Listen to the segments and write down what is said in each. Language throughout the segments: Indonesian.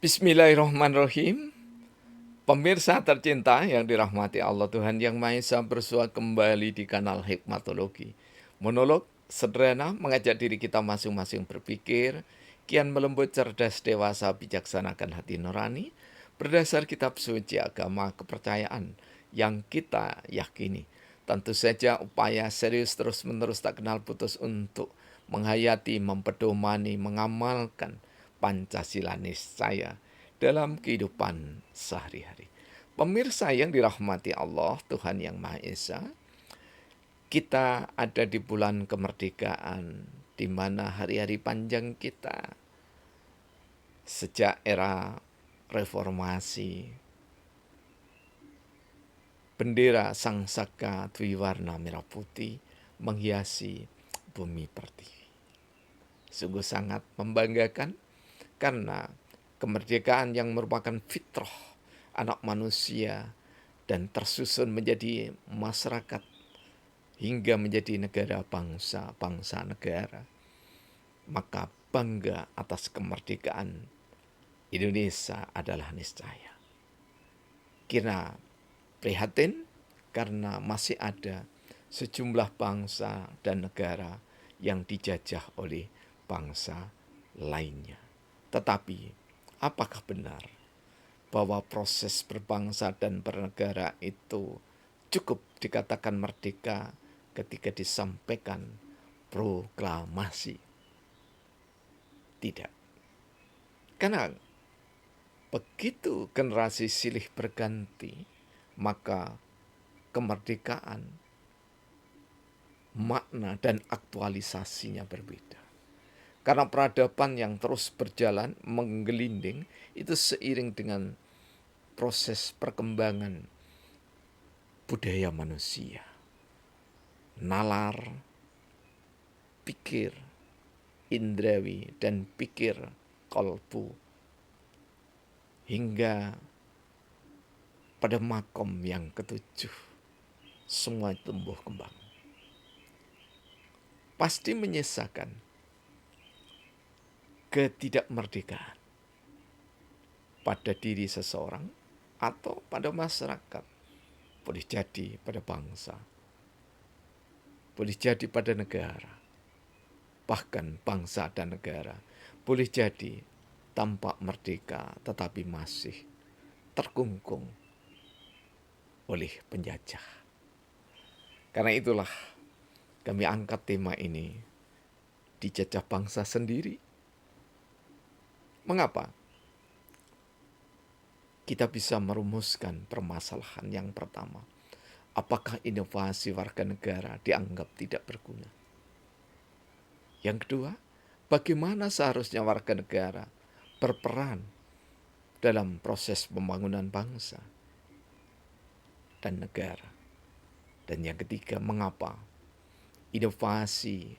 Bismillahirrahmanirrahim. Pemirsa tercinta yang dirahmati Allah Tuhan Yang Maha Esa, bersua kembali di kanal Hikmatologi. Monolog sederhana mengajak diri kita masing-masing berpikir, kian melembut, cerdas, dewasa, bijaksanakan hati nurani, berdasar kitab suci agama kepercayaan yang kita yakini. Tentu saja upaya serius terus-menerus tak kenal putus untuk menghayati, mempedomani, mengamalkan Pancasila niscaya dalam kehidupan sehari-hari. Pemirsa yang dirahmati Allah, Tuhan Yang Maha Esa, kita ada di bulan kemerdekaan, di mana hari-hari panjang kita sejak era reformasi, bendera Sang Saka Dwiwarna merah putih menghiasi bumi pertiwi. Sungguh sangat membanggakan karena kemerdekaan yang merupakan fitrah anak manusia dan tersusun menjadi masyarakat hingga menjadi negara bangsa negara. Maka bangga atas kemerdekaan Indonesia adalah niscaya. Kira prihatin karena masih ada sejumlah bangsa dan negara yang dijajah oleh bangsa lainnya. Tetapi apakah benar bahwa proses berbangsa dan bernegara itu cukup dikatakan merdeka ketika disampaikan proklamasi? Tidak. Karena begitu generasi silih berganti, maka kemerdekaan, makna dan aktualisasinya berbeda. Karena peradaban yang terus berjalan menggelinding itu seiring dengan proses perkembangan budaya manusia. Nalar, pikir, indrawi, dan pikir kolbu. Hingga pada makom yang ketujuh, semua tumbuh kembang. Pasti menyisakan ketidakmerdekaan pada diri seseorang atau pada masyarakat. Boleh jadi pada bangsa, boleh jadi pada negara, bahkan bangsa dan negara boleh jadi tampak merdeka tetapi masih terkungkung oleh penjajah. Karena itulah kami angkat tema ini, dijajah bangsa sendiri. Mengapa? Kita bisa merumuskan permasalahan yang pertama. Apakah inovasi warga negara dianggap tidak berguna? Yang kedua, bagaimana seharusnya warga negara berperan dalam proses pembangunan bangsa dan negara? Dan yang ketiga, mengapa inovasi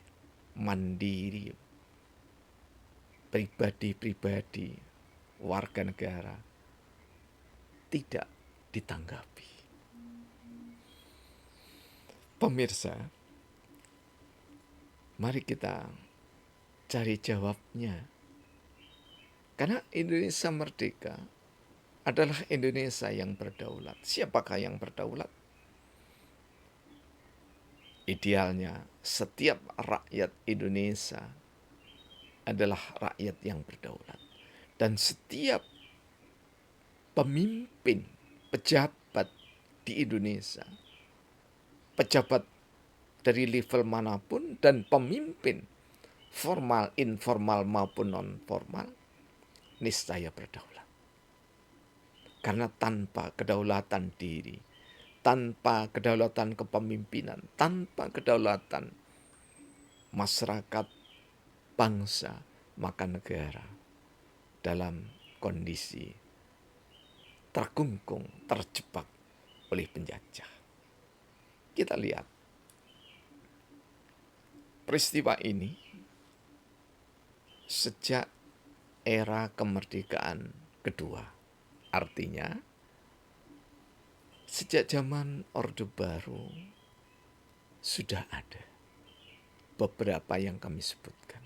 mandiri pribadi-pribadi warga negara tidak ditanggapi? Pemirsa, mari kita cari jawabnya. Karena Indonesia merdeka adalah Indonesia yang berdaulat. Siapakah yang berdaulat? Idealnya setiap rakyat Indonesia adalah rakyat yang berdaulat. Dan setiap pemimpin, pejabat di Indonesia, pejabat dari level manapun dan pemimpin formal, informal maupun non-formal, niscaya berdaulat. Karena tanpa kedaulatan diri, tanpa kedaulatan kepemimpinan, tanpa kedaulatan masyarakat, bangsa, maka negara dalam kondisi terkungkung, terjebak oleh penjajah. Kita lihat peristiwa ini sejak era kemerdekaan kedua. Artinya, sejak zaman Orde Baru sudah ada beberapa yang kami sebutkan.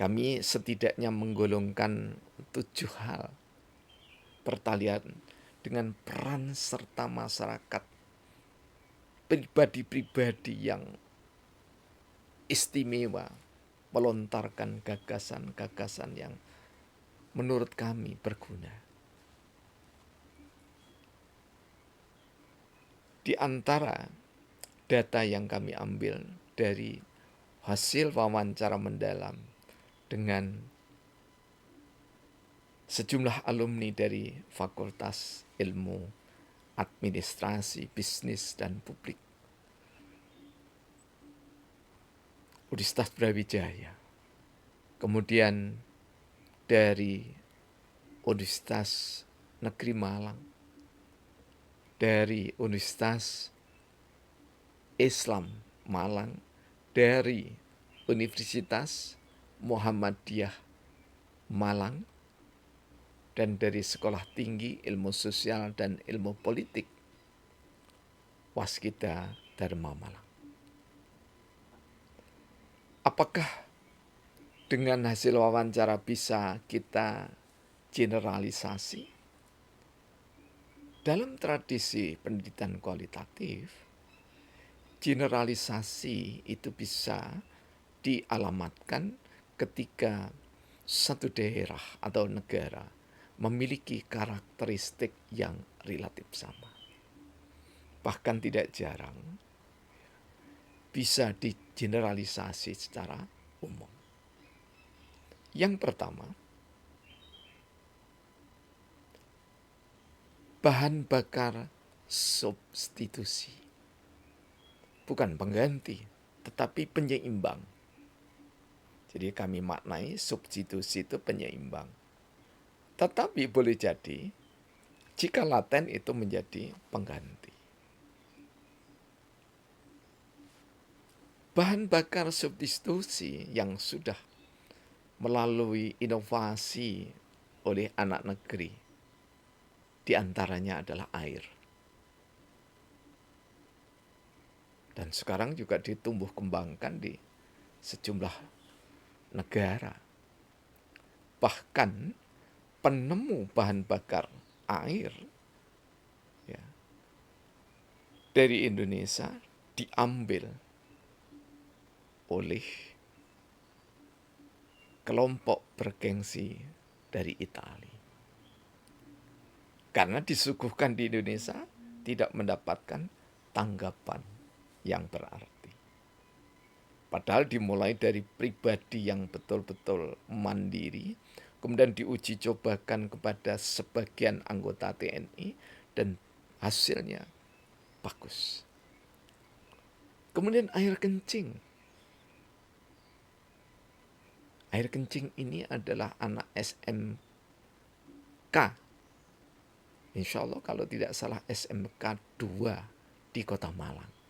Kami setidaknya menggolongkan 7 hal pertalian dengan peran serta masyarakat, pribadi-pribadi yang istimewa, melontarkan gagasan-gagasan yang menurut kami berguna. Di antara data yang kami ambil dari hasil wawancara mendalam dengan sejumlah alumni dari Fakultas Ilmu Administrasi, Bisnis, dan Publik Universitas Brawijaya, kemudian dari Universitas Negeri Malang, dari Universitas Islam Malang, dari Universitas Muhammadiyah Malang, dan dari Sekolah Tinggi Ilmu Sosial dan Ilmu Politik Waskita Dharma Malang. Apakah dengan hasil wawancara bisa kita generalisasi? Dalam tradisi pendidikan kualitatif, generalisasi itu bisa dialamatkan ketika satu daerah atau negara memiliki karakteristik yang relatif sama. Bahkan tidak jarang bisa digeneralisasi secara umum. Yang pertama, bahan bakar substitusi. Bukan pengganti, tetapi penyeimbang. Jadi kami maknai substitusi itu penyeimbang. Tetapi boleh jadi jika laten itu menjadi pengganti. Bahan bakar substitusi yang sudah melalui inovasi oleh anak negeri, di antaranya adalah air. Dan sekarang juga ditumbuh kembangkan di sejumlah negara. Bahkan penemu bahan bakar air ya, dari Indonesia diambil oleh kelompok bergengsi dari Italia. Karena disuguhkan di Indonesia tidak mendapatkan tanggapan yang berarti. Padahal dimulai dari pribadi yang betul-betul mandiri, kemudian diuji cobakan kepada sebagian anggota TNI, dan hasilnya bagus. Kemudian air kencing. Air kencing ini adalah anak SMK. Insya Allah kalau tidak salah SMK 2 di Kota Malang.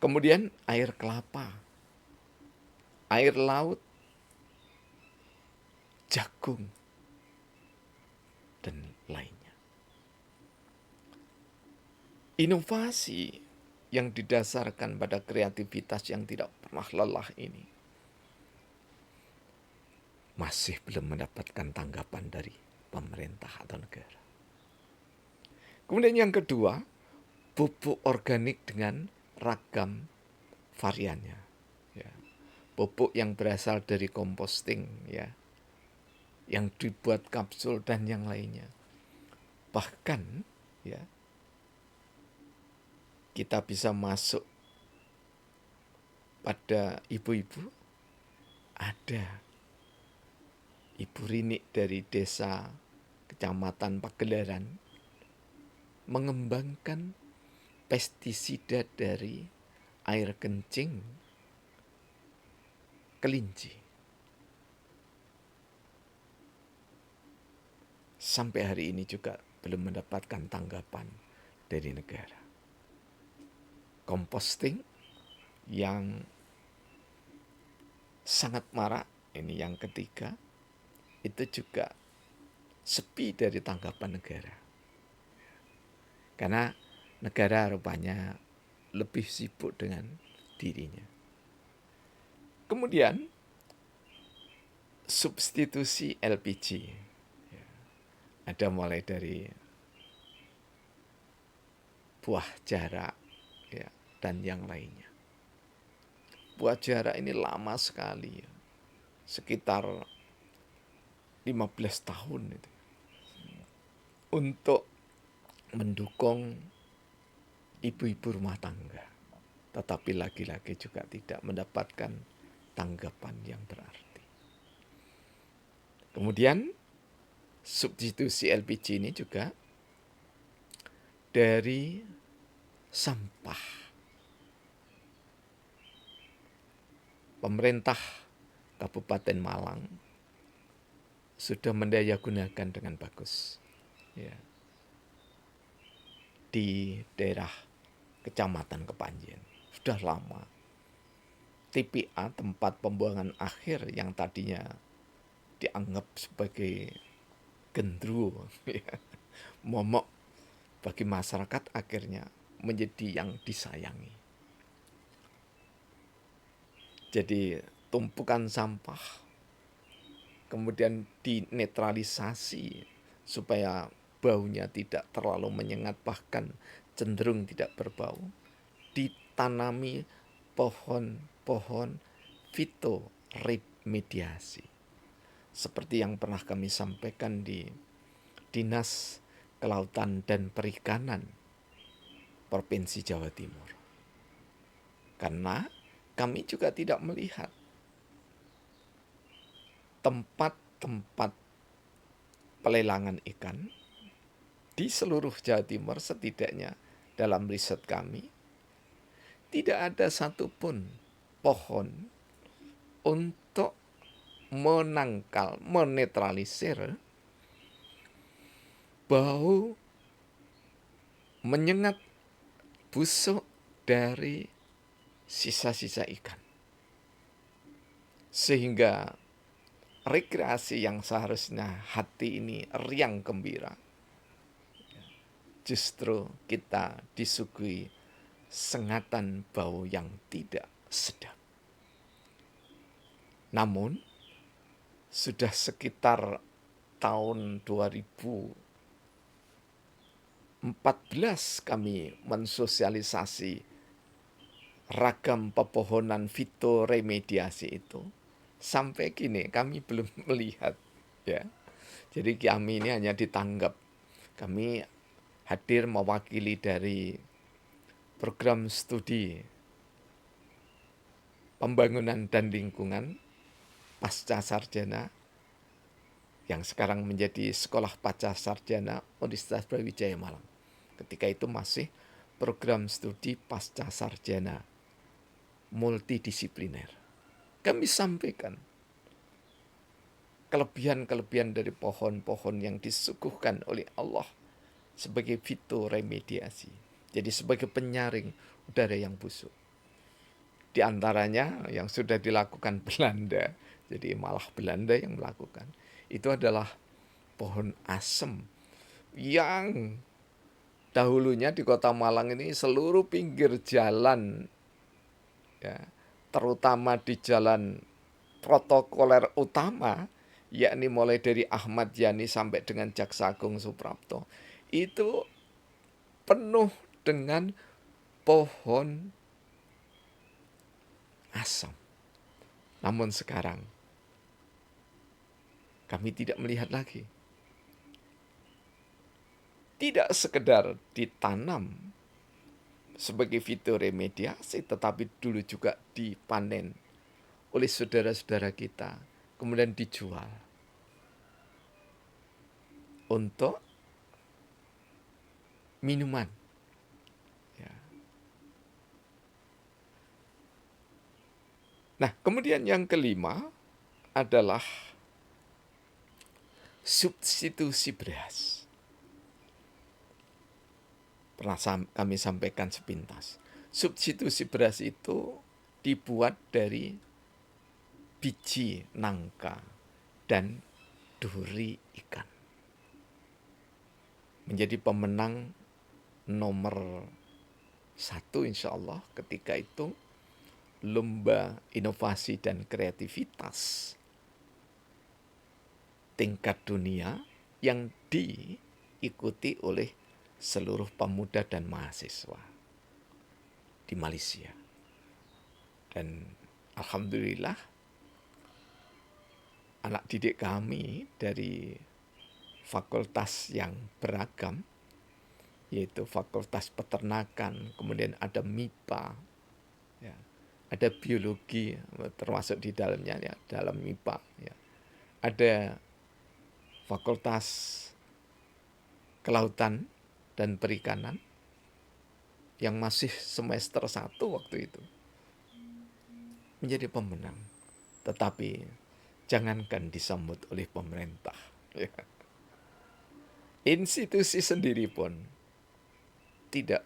Kemudian air kelapa, air laut, jagung, dan lainnya. Inovasi yang didasarkan pada kreativitas yang tidak pernah lelah ini masih belum mendapatkan tanggapan dari pemerintah atau negara. Kemudian yang kedua, pupuk organik dengan ragam variannya. Ya. Pupuk yang berasal dari composting, ya, yang dibuat kapsul dan yang lainnya. Bahkan, ya, kita bisa masuk pada ibu-ibu, ada Ibu Rinik dari desa Kecamatan Pagelaran mengembangkan pestisida dari air kencing kelinci. Sampai hari ini juga belum mendapatkan tanggapan dari negara. Composting yang sangat marak, ini yang ketiga, itu juga sepi dari tanggapan negara. Karena negara rupanya lebih sibuk dengan dirinya. Kemudian substitusi LPG. Ada mulai dari buah jarak ya, dan yang lainnya. Buah jarak ini lama sekali ya. Sekitar 15 tahun itu. Untuk mendukung ibu-ibu rumah tangga. Tetapi laki-laki juga tidak mendapatkan tanggapan yang berarti. Kemudian substitusi LPG ini juga dari sampah. Pemerintah Kabupaten Malang sudah mendayagunakan dengan bagus. Ya. Di daerah Kecamatan Kepanjen. Sudah lama. TPA, tempat pembuangan akhir yang tadinya dianggap sebagai gendruwo, ya, momok bagi masyarakat, akhirnya menjadi yang disayangi. Jadi tumpukan sampah kemudian dinetralisasi supaya baunya tidak terlalu menyengat, bahkan cenderung tidak berbau. Ditanami pohon-pohon fitoremediasi. Seperti yang pernah kami sampaikan di Dinas Kelautan dan Perikanan Provinsi Jawa Timur. Karena kami juga tidak melihat tempat-tempat pelelangan ikan di seluruh Jawa Timur, setidaknya dalam riset kami, tidak ada satupun pohon untuk menangkal, menetralisir bau menyengat busuk dari sisa-sisa ikan. Sehingga rekreasi yang seharusnya hati ini riang gembira, justru kita disuguhi sengatan bau yang tidak sedap. Namun, sudah sekitar tahun 2014 kami mensosialisasi ragam pepohonan fitoremediasi itu. Sampai kini kami belum melihat, ya. Jadi kami ini hanya ditanggap. Kami hadir mewakili dari program studi pembangunan dan lingkungan pasca sarjana yang sekarang menjadi Sekolah Pasca Sarjana Universitas Brawijaya Malang. Ketika itu masih program studi pasca sarjana multidisipliner. Kami sampaikan kelebihan-kelebihan dari pohon-pohon yang disuguhkan oleh Allah sebagai fitoremediasi. Jadi sebagai penyaring udara yang busuk. Di antaranya yang sudah dilakukan Belanda, jadi malah Belanda yang melakukan, itu adalah pohon asem yang dahulunya di Kota Malang ini seluruh pinggir jalan, ya, terutama di jalan protokoler utama, yakni mulai dari Ahmad Yani sampai dengan Jaksa Agung Suprapto, itu penuh dengan pohon asam. Namun sekarang kami tidak melihat lagi. Tidak sekedar ditanam sebagai fitoremediasi, tetapi dulu juga dipanen oleh saudara-saudara kita, kemudian dijual untuk minuman. Ya. Nah, kemudian yang kelima adalah substitusi beras. Pernah kami sampaikan sepintas. Substitusi beras itu dibuat dari biji nangka dan duri ikan. Menjadi pemenang nomor 1 insya Allah ketika itu lomba inovasi dan kreativitas tingkat dunia yang diikuti oleh seluruh pemuda dan mahasiswa di Malaysia. Dan alhamdulillah anak didik kami dari fakultas yang beragam, yaitu fakultas peternakan, kemudian ada MIPA, ya, ada biologi termasuk di dalamnya, ya, dalam MIPA, ya, ada fakultas kelautan dan perikanan yang masih semester 1 waktu itu menjadi pemenang. Tetapi jangankan disambut oleh pemerintah, ya, institusi sendiri pun tidak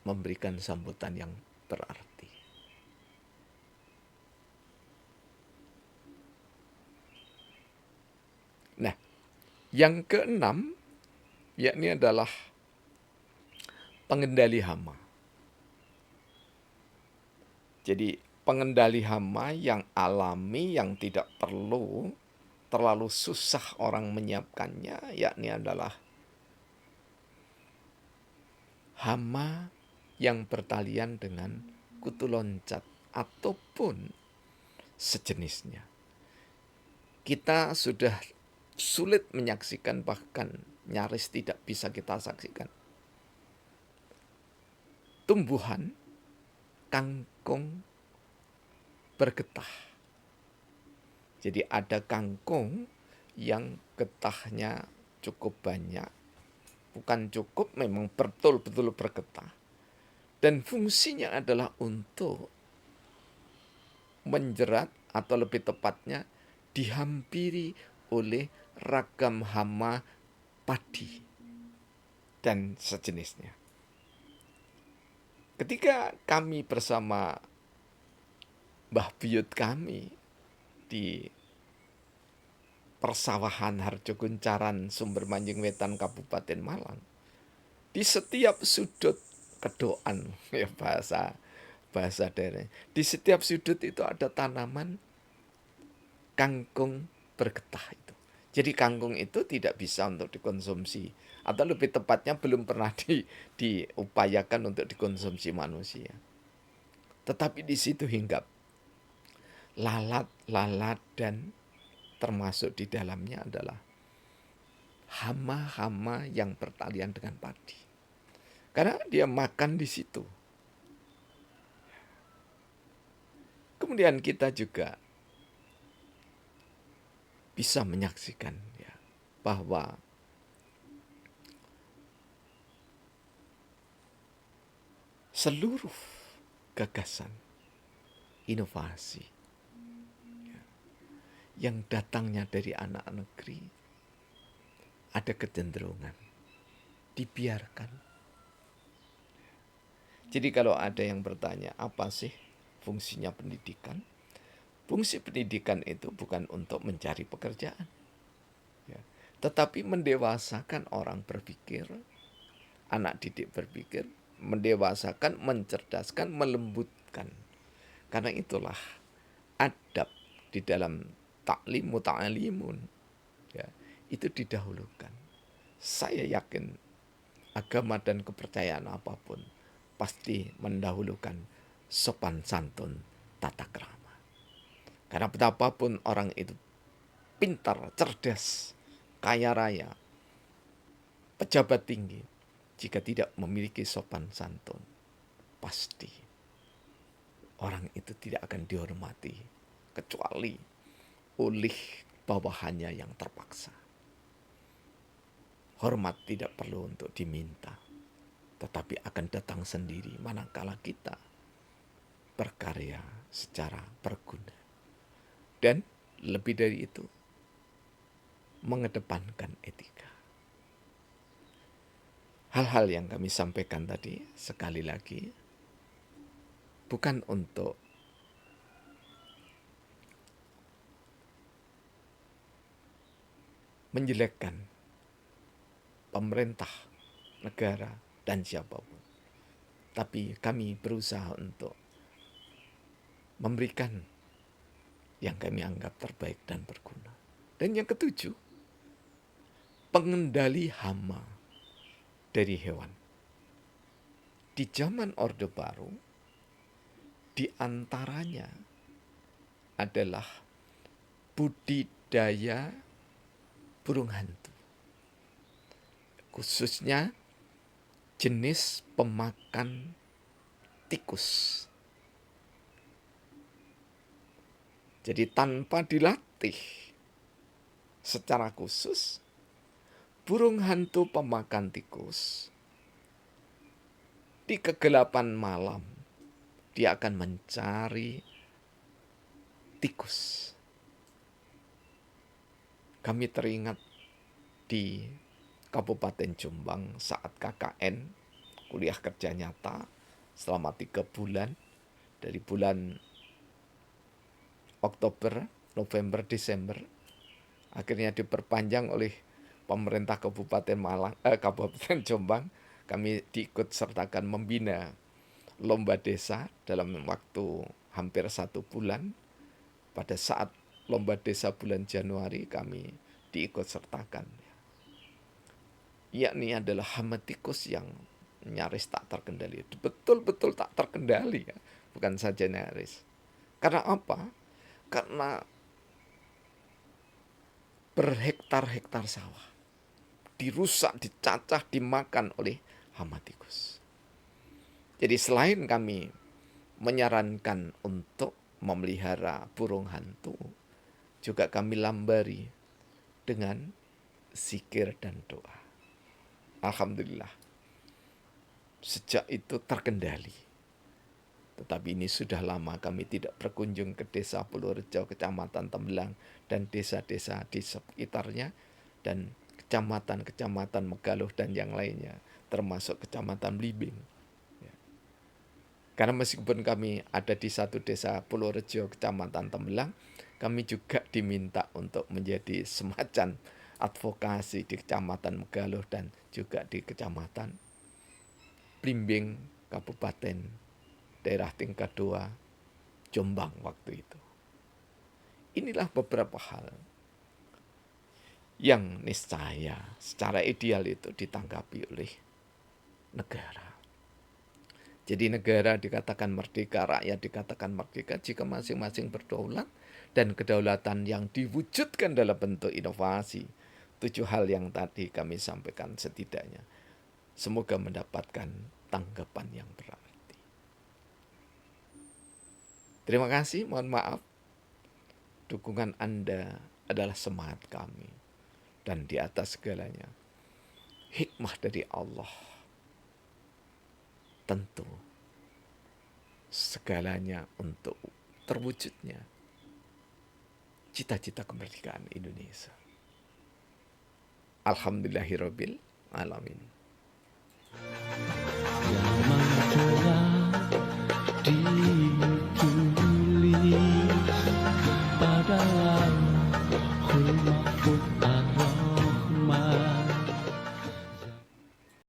memberikan sambutan yang berarti. Nah, yang keenam yakni adalah pengendali hama. Jadi pengendali hama yang alami, yang tidak perlu terlalu susah orang menyiapkannya, yakni adalah hama yang bertalian dengan kutu loncat ataupun sejenisnya. Kita sudah sulit menyaksikan, bahkan nyaris tidak bisa kita saksikan, tumbuhan kangkung bergetah. Jadi ada kangkung yang getahnya cukup banyak, bukan cukup, memang betul-betul bergetah. Dan fungsinya adalah untuk menjerat, atau lebih tepatnya dihampiri oleh ragam hama padi dan sejenisnya. Ketika kami bersama Mbah Buyut kami di persawahan Harjo Guncaran, Sumber Manjing Wetan, Kabupaten Malang, di setiap sudut kedoan, ya bahasa daerah, di setiap sudut itu ada tanaman kangkung bergetah itu. Jadi kangkung itu tidak bisa untuk dikonsumsi, atau lebih tepatnya belum pernah diupayakan untuk dikonsumsi manusia. Tetapi di situ hinggap lalat-lalat, dan termasuk di dalamnya adalah hama-hama yang bertalian dengan padi. Karena dia makan di situ. Kemudian kita juga bisa menyaksikan, ya, bahwa seluruh gagasan inovasi, ya, yang datangnya dari anak negeri ada kecenderungan dibiarkan. Jadi kalau ada yang bertanya, apa sih fungsinya pendidikan? Fungsi pendidikan itu bukan untuk mencari pekerjaan, ya, tetapi mendewasakan orang berpikir, anak didik berpikir, mendewasakan, mencerdaskan, melembutkan. Karena itulah adab di dalam taklim muta'alimun, ya, itu didahulukan. Saya yakin agama dan kepercayaan apapun pasti mendahulukan sopan santun, tata krama. Karena betapapun orang itu pintar, cerdas, kaya raya, pejabat tinggi, jika tidak memiliki sopan santun, pasti orang itu tidak akan dihormati, kecuali oleh bawahannya yang terpaksa. Hormat tidak perlu untuk diminta, tetapi akan datang sendiri manakala kita berkarya secara berguna. Dan lebih dari itu, mengedepankan etika. Hal-hal yang kami sampaikan tadi, sekali lagi, bukan untuk menjelekkan pemerintah, negara, dan siapapun. Tapi kami berusaha untuk memberikan yang kami anggap terbaik dan berguna. Dan yang ketujuh, pengendali hama dari hewan. Di zaman Orde Baru, di antaranya adalah budidaya burung hantu, khususnya jenis pemakan tikus. Jadi tanpa dilatih secara khusus, burung hantu pemakan tikus di kegelapan malam dia akan mencari tikus. Kami teringat di Kabupaten Jombang saat KKN, kuliah kerja nyata, selama 3 bulan, dari bulan Oktober, November, Desember, akhirnya diperpanjang oleh pemerintah Kabupaten Jombang. Kami diikut sertakan membina lomba desa dalam waktu hampir 1 bulan. Pada saat lomba desa bulan Januari kami diikut sertakan. Yakni adalah hama tikus yang nyaris tak terkendali. Betul-betul tak terkendali ya. Bukan saja nyaris. Karena apa? Karena berhektar-hektar sawah dirusak, dicacah, dimakan oleh hama tikus. Jadi selain kami menyarankan untuk memelihara burung hantu, juga kami lambari dengan zikir dan doa. Alhamdulillah, sejak itu terkendali. Tetapi ini sudah lama kami tidak berkunjung ke desa Purworejo, kecamatan Tembelang, dan desa-desa di sekitarnya, dan kecamatan-kecamatan Megaluh dan yang lainnya, termasuk kecamatan Blimbing. Karena meskipun kami ada di satu desa Purworejo, kecamatan Tembelang, kami juga diminta untuk menjadi semacam advokasi di kecamatan Megaluh dan juga di kecamatan Blimbing, Kabupaten daerah tingkat 2 Jombang waktu itu. Inilah beberapa hal yang niscaya secara ideal itu ditanggapi oleh negara. Jadi negara dikatakan merdeka, rakyat dikatakan merdeka jika masing-masing berdaulat dan kedaulatan yang diwujudkan dalam bentuk inovasi. 7 hal yang tadi kami sampaikan setidaknya. Semoga mendapatkan tanggapan yang berarti. Terima kasih, mohon maaf. Dukungan Anda adalah semangat kami. Dan di atas segalanya, hikmah dari Allah. Tentu segalanya untuk terwujudnya cita-cita kemerdekaan Indonesia. Alhamdulillahirabbil alamin.